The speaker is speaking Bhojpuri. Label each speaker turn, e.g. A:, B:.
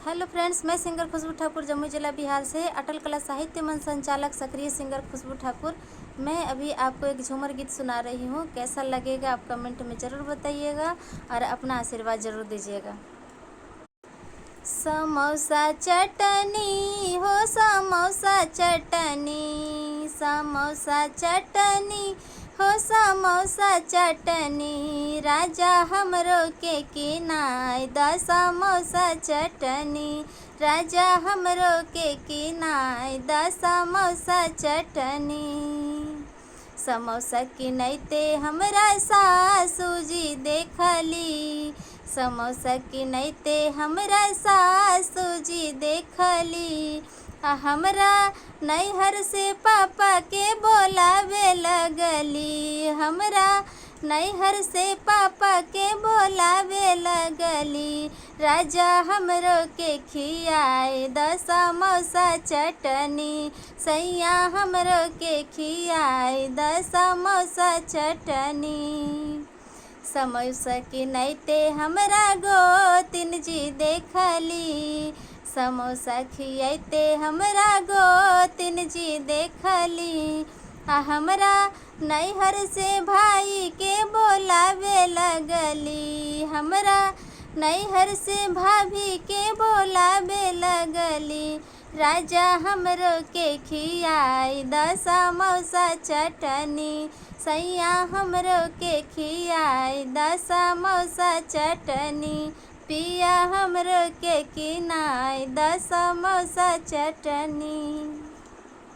A: हेलो फ्रेंड्स, मैं सिंगर खुशबू ठाकुर जम्मू जिला बिहार से अटल कला साहित्य मंच संचालक सक्रिय सिंगर खुशबू ठाकुर। मैं अभी आपको एक झूमर गीत सुना रही हूँ। कैसा लगेगा आप कमेंट में ज़रूर बताइएगा और अपना आशीर्वाद ज़रूर दीजिएगा। समोसा चटनी हो समोसा चटनी, समोसा चटनी हो समोसा चटनी, राजा हमरो के किनाय द समोसा चटनी, राजा हमरो के किनाय द समोसा चटनी। समोसा किनैते हमरा सासूजी देखली, समोसा किनैते हमरा सासूजी देखली, हमरा नैहर से पापा के बोलावे लगली, हमरा नैहर से पापा के बोलावे लगली, राजा हमरो के खियाए द समोसा चटनी, सैया हमरो के खियाए द समोसा चटनी। समोसा किनैते हमरा गोतिन जी देखली, समोसा खियैते हमरा गोतिन जी देखली, हमरा नैहर से भाई के बोलावे लगली, हमरा नैहर से भाभी के बोलावे लगली, राजा हमरो के खियाई द समोसा चटनी, सैया हमरो के खियाई द समोसा चटनी, पिया हमरो के किनाई द समोसा चटनी।